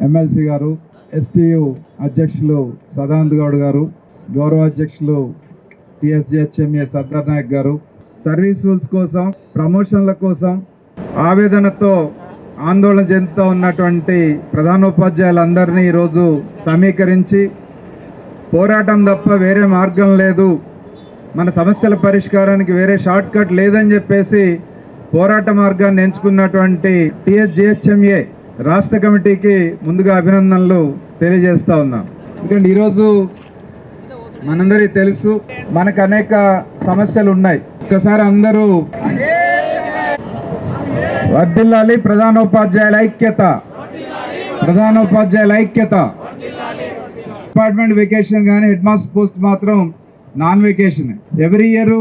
MLC గారు, STU అధ్యక్షులు సదానంద్ గౌడ్ గారు, గౌరవ అధ్యక్షులు టీఎస్జీహెచ్ఎంఏ సర్దార్ నాయక్ గారు, సర్వీస్ రూల్స్ కోసం, ప్రమోషన్ల కోసం ఆవేదనతో ఆందోళన చెందుతూ ఉన్నటువంటి ప్రధానోపాధ్యాయులందరినీ ఈరోజు సమీకరించి పోరాటం తప్ప వేరే మార్గం లేదు, మన సమస్యల పరిష్కారానికి వేరే షార్ట్ కట్ లేదని చెప్పేసి పోరాట మార్గాన్ని ఎంచుకున్నటువంటి టీఎస్జీహెచ్ఎంఏ రాష్ట్ర కమిటీకి ముందుగా అభినందనలు తెలియజేస్తా ఉన్నాం. ఎందుకంటే ఈరోజు మనందరికీ తెలుసు మనకు అనేక సమస్యలు ఉన్నాయి. ఒకసారి అందరూ వర్ధిల్లాలి ప్రధానోపాధ్యాయుల ఐక్యత, ప్రధానోపాధ్యాయుల ఐక్యత. డిపార్ట్మెంట్ వెకేషన్ కానీ హెడ్ మాస్టర్ పోస్ట్ మాత్రం non vacation. Every year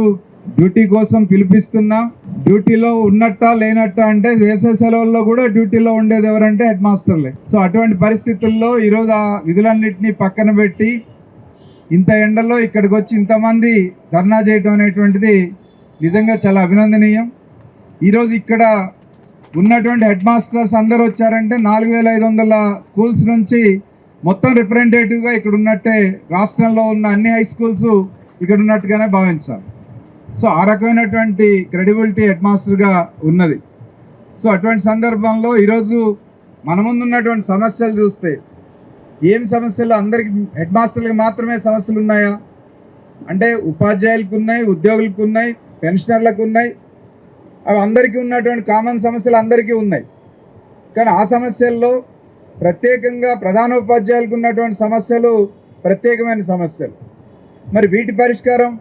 duty కోసం పిలిపిస్తున్నా, డ్యూటీలో ఉన్నట్ట లేనట్ట అంటే వేసవి సెలవుల్లో కూడా డ్యూటీలో ఉండేది ఎవరంటే హెడ్ మాస్టర్లే. సో అటువంటి పరిస్థితుల్లో ఈరోజు ఆ విధులన్నింటినీ పక్కన పెట్టి ఇంత ఎండలో ఇక్కడికి వచ్చి ఇంతమంది ధర్నా చేయడం అనేటువంటిది నిజంగా చాలా అభినందనీయం. ఈరోజు ఇక్కడ ఉన్నటువంటి హెడ్ మాస్టర్స్ అందరూ వచ్చారంటే 4500 స్కూల్స్ నుంచి మొత్తం రిప్రజెంటేటివ్గా ఇక్కడ ఉన్నట్టే, రాష్ట్రంలో ఉన్న అన్ని హై స్కూల్స్ ఇక్కడ ఉన్నట్టుగానే భావించాలి. సో ఆ రకమైనటువంటి క్రెడిబిలిటీ హెడ్ మాస్టర్గా ఉన్నది. సో అటువంటి సందర్భంలో ఈరోజు మన ముందు ఉన్నటువంటి సమస్యలు చూస్తే ఏం సమస్యలు, అందరికి హెడ్ మాస్టర్లకు మాత్రమే సమస్యలు ఉన్నాయా అంటే ఉపాధ్యాయులకు ఉన్నాయి, ఉద్యోగులకు ఉన్నాయి, పెన్షనర్లకు ఉన్నాయి. అవి అందరికీ ఉన్నటువంటి కామన్ సమస్యలు అందరికీ ఉన్నాయి. కానీ ఆ సమస్యల్లో ప్రత్యేకంగా ప్రధానోపాధ్యాయులకు ఉన్నటువంటి సమస్యలు ప్రత్యేకమైన సమస్యలు. మరి వీటి పరిష్కారం,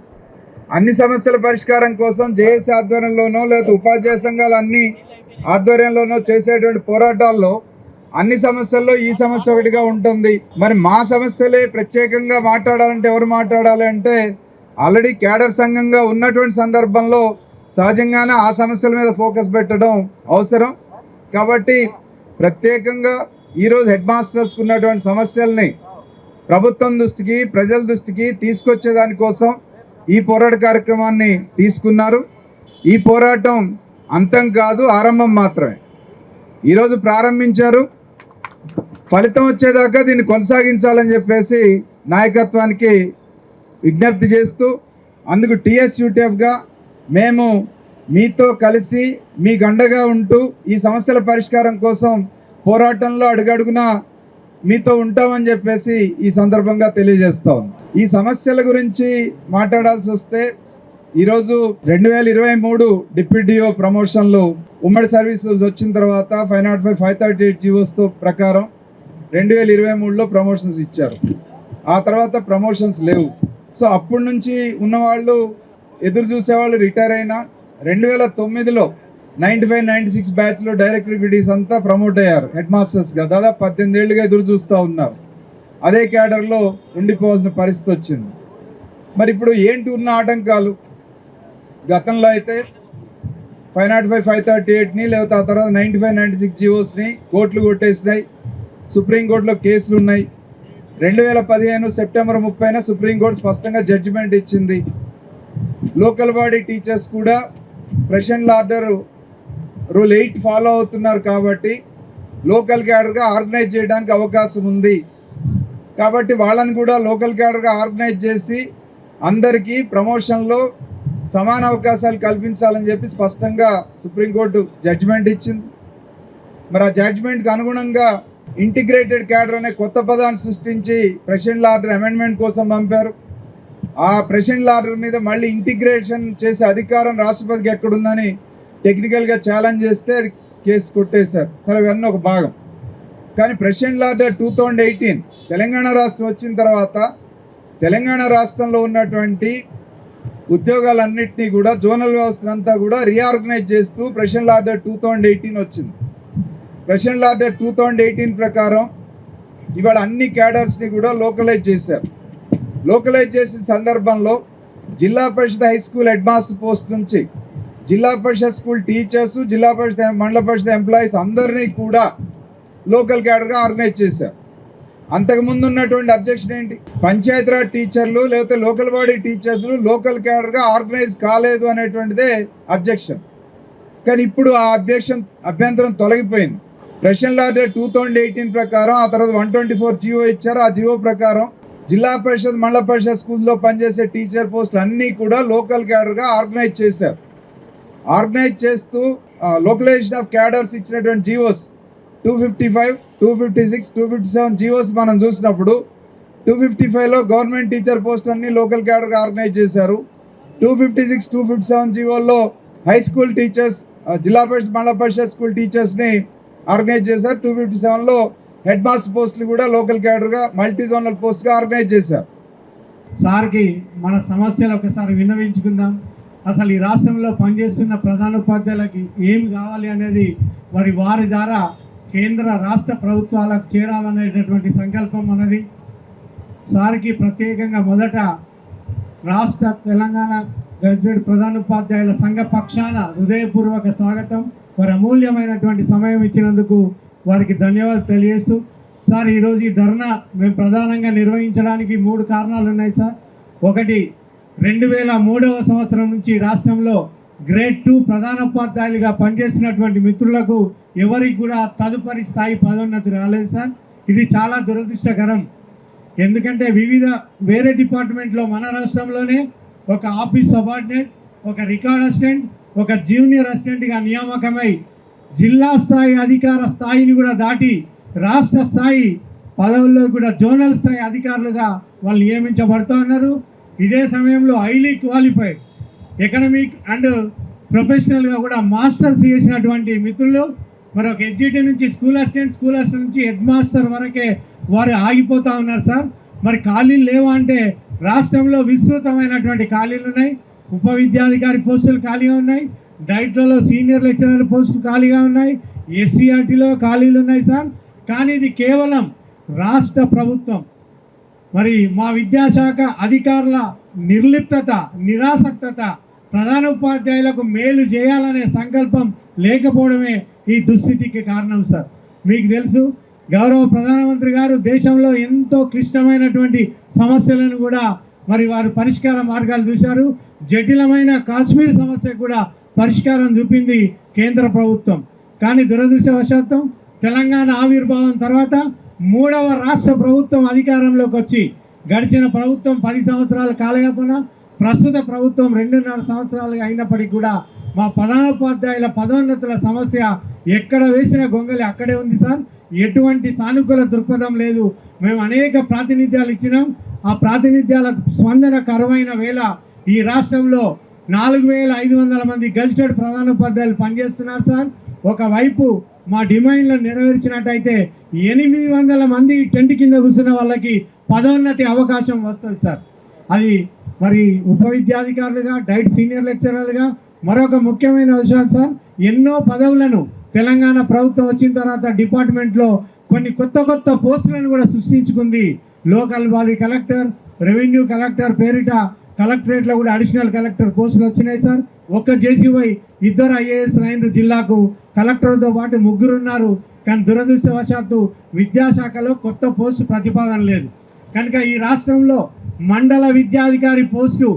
అన్ని సమస్యల పరిష్కారం కోసం జేఏసీ ఆధ్వర్యంలోనో లేదా ఉపాధ్యాయ సంఘాలు అన్ని ఆధ్వర్యంలోనో చేసేటువంటి పోరాటాల్లో అన్ని సమస్యల్లో ఈ సమస్య ఒకటిగా ఉంటుంది. మరి మా సమస్యలే ప్రత్యేకంగా మాట్లాడాలంటే ఎవరు మాట్లాడాలి అంటే ఆల్రెడీ క్యాడర్ సంఘంగా ఉన్నటువంటి సందర్భంలో సహజంగానే ఆ సమస్యల మీద ఫోకస్ పెట్టడం అవసరం. కాబట్టి ప్రత్యేకంగా ఈరోజు హెడ్ మాస్టర్స్కి ఉన్నటువంటి సమస్యల్ని ప్రభుత్వం దృష్టికి, ప్రజల దృష్టికి తీసుకొచ్చేదానికోసం ఈ పోరాట కార్యక్రమాన్ని తీసుకున్నారు. ఈ పోరాటం అంతం కాదు, ఆరంభం మాత్రమే. ఈరోజు ప్రారంభించారు, ఫలితం వచ్చేదాకా దీన్ని కొనసాగించాలని చెప్పేసి నాయకత్వానికి విజ్ఞప్తి చేస్తూ, అందుకు టీఎస్యూటీఎఫ్గా మేము మీతో కలిసి మీ గండగా ఉంటూ ఈ సమస్యల పరిష్కారం కోసం పోరాటంలో అడుగడుగునా మీతో ఉంటామని చెప్పేసి ఈ సందర్భంగా తెలియజేస్తాం. ఈ సమస్యల గురించి మాట్లాడాల్సి వస్తే ఈరోజు 2023 డిప్యూటీఓ ప్రమోషన్లు ఉమ్మడి సర్వీసెస్ వచ్చిన తర్వాత 505, 538 జీవోస్తో ప్రకారం 2023లో ప్రమోషన్స్ ఇచ్చారు. ఆ తర్వాత ప్రమోషన్స్ లేవు. సో అప్పటి నుంచి ఉన్నవాళ్ళు ఎదురు చూసేవాళ్ళు రిటైర్ అయినా 2009లో 95, 96 బ్యాచ్లో డైరెక్టర్ గ్రేడీస్ అంతా ప్రమోట్ అయ్యారు హెడ్ మాస్టర్స్గా. దాదాపు 18 ఏళ్ళుగా ఎదురు చూస్తూ ఉన్నారు. అదే క్యాడర్లో ఉండిపోవాల్సిన పరిస్థితి వచ్చింది. మరి ఇప్పుడు ఏంటి ఉన్న ఆటంకాలు? గతంలో అయితే 505, 538ని లేకపోతే ఆ తర్వాత 95, 96 జీవోస్ని కోర్టులు కొట్టేసినాయి, సుప్రీంకోర్టులో కేసులు ఉన్నాయి. 2015 సెప్టెంబర్ 30న సుప్రీంకోర్టు స్పష్టంగా జడ్జిమెంట్ ఇచ్చింది. లోకల్ బాడీ టీచర్స్ కూడా ప్రెసిడెంట్ ఆర్డర్ రూల్ 8 ఫాలో అవుతున్నారు కాబట్టి లోకల్ క్యాడర్గా ఆర్గనైజ్ చేయడానికి అవకాశం ఉంది. కాబట్టి వాళ్ళని కూడా లోకల్ క్యాడర్గా ఆర్గనైజ్ చేసి అందరికీ ప్రమోషన్లో సమాన అవకాశాలు కల్పించాలని చెప్పి స్పష్టంగా సుప్రీంకోర్టు జడ్జిమెంట్ ఇచ్చింది. మరి ఆ జడ్జిమెంట్కి అనుగుణంగా ఇంటిగ్రేటెడ్ క్యాడర్ అనే కొత్త పదాన్ని సృష్టించి ప్రెసిడెంట్ ఆర్డర్ అమెండ్మెంట్ కోసం పంపారు. ఆ ప్రెసిడెంట్ ఆర్డర్ మీద మళ్ళీ ఇంటిగ్రేషన్ చేసే అధికారం రాష్ట్రపతికి ఎక్కడుందని టెక్నికల్గా ఛాలెంజ్ చేస్తే అది కేసు కొట్టేశారు. సరే, ఇవన్నీ ఒక భాగం. కానీ ప్రెసిడెంట్ ఆర్డర్ 2018 తెలంగాణ రాష్ట్రం వచ్చిన తర్వాత తెలంగాణ రాష్ట్రంలో ఉన్నటువంటి ఉద్యోగాలన్నింటినీ కూడా జోనల్ వ్యవస్థనంతా కూడా రీఆర్గనైజ్ చేస్తూ ప్రెసిడెంట్ ఆర్డర్ 2018 వచ్చింది. ప్రెసిడెంట్ ఆర్డర్ 2018 ప్రకారం ఇవాళ అన్ని క్యాడర్స్ని కూడా లోకలైజ్ చేశారు. లోకలైజ్ చేసిన సందర్భంలో Zilla Parishad high school head master post నుంచి జిల్లా పరిషత్ స్కూల్ టీచర్స్, జిల్లా పరిషత్ మండల పరిషత్ ఎంప్లాయీస్ అందరినీ కూడా లోకల్ క్యాడర్గా ఆర్గనైజ్ చేశారు. అంతకుముందు ఉన్నటువంటి అబ్జెక్షన్ ఏంటి? పంచాయతీరాజ్ టీచర్లు లేకపోతే లోకల్ బాడీ టీచర్స్లు లోకల్ క్యాడర్గా ఆర్గనైజ్ కాలేదు అనేటువంటిదే అబ్జెక్షన్. కానీ ఇప్పుడు ఆ అభ్యంతరం తొలగిపోయింది. ప్రెషర్ ఆర్డర్ 2018 ప్రకారం, ఆ తర్వాత 124 జీవో ఇచ్చారు. ఆ జీవో ప్రకారం జిల్లా పరిషత్, మండల పరిషత్ స్కూల్స్లో పనిచేసే టీచర్ పోస్టులు అన్నీ కూడా లోకల్ క్యాడర్గా ఆర్గనైజ్ చేశారు. ఆర్గనైజ్ చేస్తూ లోకలైజేషన్ ఆఫ్ క్యాడర్స్ ఇచ్చినటువంటి జీవోస్ 255, 256, 257 జీవోస్ మనం చూసినప్పుడు 255లో గవర్నమెంట్ టీచర్ పోస్టులు అన్ని లోకల్ క్యాడర్గా ఆర్గనైజ్ చేశారు. 256, 257 జీవోల్లో హై స్కూల్ టీచర్స్, జిల్లా పరిషత్, మండల పరిషత్ స్కూల్ టీచర్స్ని ఆర్గనైజ్ చేశారు. 257లో హెడ్ మాస్టర్ పోస్టులు కూడా లోకల్ క్యాడర్గా మల్టీ జోనల్ పోస్ట్గా ఆర్గనైజ్ చేశారు. సార్కి మన సమస్యలు ఒకసారి విన్నవించుకుందాం. అసలు ఈ రాష్ట్రంలో పనిచేస్తున్న ప్రధానోపాధ్యాయులకి ఏమి కావాలి అనేది వారి ద్వారా కేంద్ర రాష్ట్ర ప్రభుత్వాలకు చేరాలనేటటువంటి సంకల్పం అన్నది. సార్కి ప్రత్యేకంగా మొదట రాష్ట్ర తెలంగాణ గెజిటెడ్ ప్రధానోపాధ్యాయుల సంఘ పక్షాన హృదయపూర్వక స్వాగతం. వారి అమూల్యమైనటువంటి సమయం ఇచ్చినందుకు వారికి ధన్యవాదాలు తెలియజేస్తూ, సార్ ఈరోజు ఈ ధర్నా మేము ప్రధానంగా నిర్వహించడానికి 3 కారణాలు ఉన్నాయి సార్. ఒకటి, 2003వ సంవత్సరం నుంచి రాష్ట్రంలో గ్రేడ్ 2 ప్రధానోపాధ్యాయులుగా పనిచేస్తున్నటువంటి మిత్రులకు ఎవరికి కూడా తదుపరి స్థాయి పదోన్నతి రాలేదు సార్. ఇది చాలా దురదృష్టకరం. ఎందుకంటే వేరే డిపార్ట్మెంట్లో మన రాష్ట్రంలోనే ఒక ఆఫీస్ సబార్డినేట్, ఒక రికార్డ్ అసిస్టెంట్, ఒక జూనియర్ అసిస్టెంట్గా నియామకమై జిల్లా స్థాయి అధికార స్థాయిని కూడా దాటి రాష్ట్ర స్థాయి పదవుల్లో కూడా జోనల్ స్థాయి అధికారులుగా వాళ్ళు నియమించబడుతూ ఉన్నారు. ఇదే సమయంలో హైలీ క్వాలిఫైడ్ ఎకనమిక్ అండ్ ప్రొఫెషనల్గా కూడా మాస్టర్స్ చేసినటువంటి మిత్రులు మరి ఒక ఎడ్జిటీ నుంచి స్కూల్ అసిస్టెంట్ నుంచి హెడ్ మాస్టర్ వరకే వారు ఆగిపోతూ ఉన్నారు సార్. మరి ఖాళీలు లేవా అంటే రాష్ట్రంలో విస్తృతమైనటువంటి ఖాళీలు ఉన్నాయి. ఉప విద్యాధికారి పోస్టులు ఖాళీగా ఉన్నాయి, డైట్లో సీనియర్ లెక్చరర్ పోస్టులు ఖాళీగా ఉన్నాయి, ఎస్సీఆర్టీలో ఖాళీలు ఉన్నాయి సార్. కానీ ఇది కేవలం రాష్ట్ర ప్రభుత్వం మరి మా విద్యాశాఖ అధికారుల నిర్లిప్తత, నిరాసక్తత, ప్రధానోపాధ్యాయులకు మేలు చేయాలనే సంకల్పం లేకపోవడమే ఈ దుస్థితికి కారణం సార్. మీకు తెలుసు, గౌరవ ప్రధానమంత్రి గారు దేశంలో ఎంతో క్లిష్టమైనటువంటి సమస్యలను కూడా మరి వారు పరిష్కార మార్గాలు చూశారు. జటిలమైన కాశ్మీర్ సమస్యకు కూడా పరిష్కారం చూపింది కేంద్ర ప్రభుత్వం. కానీ దురదృష్టవశాత్తు తెలంగాణ ఆవిర్భావం తర్వాత 3వ రాష్ట్ర ప్రభుత్వం అధికారంలోకి వచ్చి గడిచిన ప్రభుత్వం 10 సంవత్సరాలు కాలయాపన, ప్రస్తుత ప్రభుత్వం 2.5 సంవత్సరాలుగా అయినప్పటికీ కూడా మా ప్రధానోపాధ్యాయుల పదోన్నతుల సమస్య ఎక్కడ వేసిన గొంగలి అక్కడే ఉంది సార్. ఎటువంటి సానుకూల దృక్పథం లేదు. మేము అనేక ప్రాతినిధ్యాలు ఇచ్చినాం. ఆ ప్రాతినిధ్యాల స్పందన కరువైన వేళ ఈ రాష్ట్రంలో 4,500 మంది గెజిటెడ్ ప్రధానోపాధ్యాయులు పనిచేస్తున్నారు సార్. ఒకవైపు మా డిమాండ్లను నెరవేర్చినట్టయితే 800 మంది టెంట్ కింద కూర్చున్న వాళ్ళకి పదోన్నతి అవకాశం వస్తుంది సార్. అది మరి ఉప విద్యాధికారులుగా, డైట్ సీనియర్ లెక్చరర్లుగా మరొక ముఖ్యమైన విషయం సార్. ఎన్నో పదవులను తెలంగాణ ప్రభుత్వం వచ్చిన తర్వాత డిపార్ట్మెంట్లో కొన్ని కొత్త పోస్టులను కూడా సృష్టించుకుంది. Local body collector, revenue collector పేరిట కలెక్టరేట్లో కూడా అడిషనల్ కలెక్టర్ పోస్టులు వచ్చినాయి సార్. ఒక్క జేసీవై 2 IAS లైన్లు జిల్లాకు, కలెక్టర్తో పాటు 3 ఉన్నారు. కానీ దురదృష్టవశాత్తు విద్యాశాఖలో కొత్త పోస్టు ప్రతిపాదన లేదు. కనుక ఈ రాష్ట్రంలో మండల విద్యాధికారి post,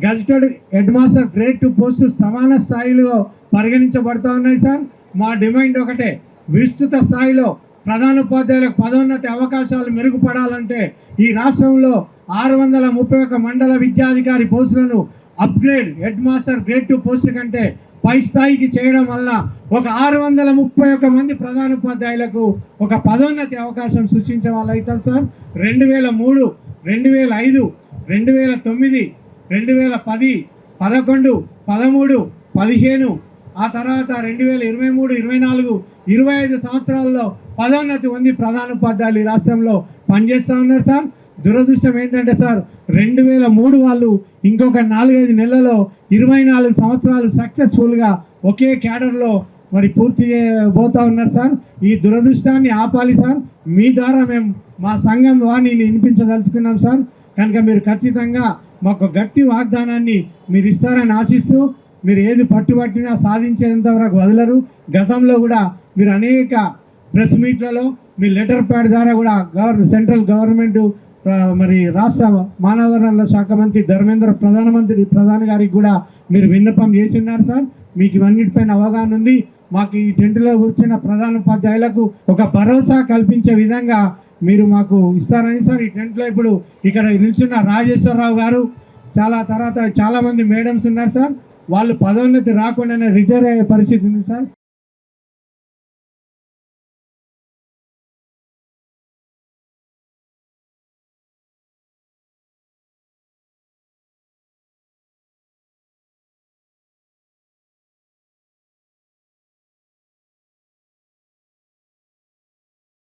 gazetted head master grade 2 post సమాన స్థాయిలో పరిగణించబడుతూ ఉన్నాయి సార్. మా డిమాండ్ ఒకటే, విస్తృత స్థాయిలో ప్రధానోపాధ్యాయులకు పదోన్నతి అవకాశాలు మెరుగుపడాలంటే ఈ రాష్ట్రంలో 631 మండల విద్యాధికారి పోస్టులను upgrade head master grade 2 post కంటే పై స్థాయికి చేయడం వల్ల ఒక 631 మంది ప్రధానోపాధ్యాయులకు ఒక పదోన్నతి అవకాశం సృష్టించే వాళ్ళు అవుతాం సార్. 2003, 2005, 2009, 2010, 11, 13, 15, ఆ తర్వాత 2023, 24, 25 సంవత్సరాల్లో పదోన్నతి ఉంది ప్రధానోపాధ్యాయులు ఈ రాష్ట్రంలో పనిచేస్తూ ఉన్నారు సార్. దురదృష్టం ఏంటంటే సార్, 2003 వాళ్ళు ఇంకొక 4-5 నెలల్లో 24 సంవత్సరాలు సక్సెస్ఫుల్గా ఒకే క్యాడర్లో మరి పూర్తి పోతూ ఉన్నారు సార్. ఈ దురదృష్టాన్ని ఆపాలి సార్. మీ ద్వారా మేము మా సంఘం వాణిని వినిపించదలుచుకున్నాం సార్. కనుక మీరు ఖచ్చితంగా మాకు గట్టి వాగ్దానాన్ని మీరు ఇస్తారని ఆశిస్తూ, మీరు ఏది పట్టుబట్టినా సాధించేంత వరకు వదలరు. గతంలో కూడా మీరు అనేక ప్రెస్ మీట్లలో మీ లెటర్ ప్యాడ్ ద్వారా కూడా సెంట్రల్ గవర్నమెంట్ మరి రాష్ట్ర మానవ వనరుల శాఖ మంత్రి ధర్మేంద్ర ప్రధాని గారికి కూడా మీరు విన్నపం చేసి ఉన్నారు సార్. మీకు ఇవన్నిటిపైన అవగాహన ఉంది. మాకు ఈ టెంట్లో కూర్చున్న ప్రధానోపాధ్యాయులకు ఒక భరోసా కల్పించే విధంగా మీరు మాకు ఇస్తారని సార్. ఈ టెంట్లో ఇప్పుడు ఇక్కడ నిల్చున్న రాజేశ్వరరావు గారు, చాలా మంది మేడమ్స్ ఉన్నారు సార్. వాళ్ళు పదోన్నతి రాకుండానే రిటైర్ అయ్యే పరిస్థితి ఉంది సార్.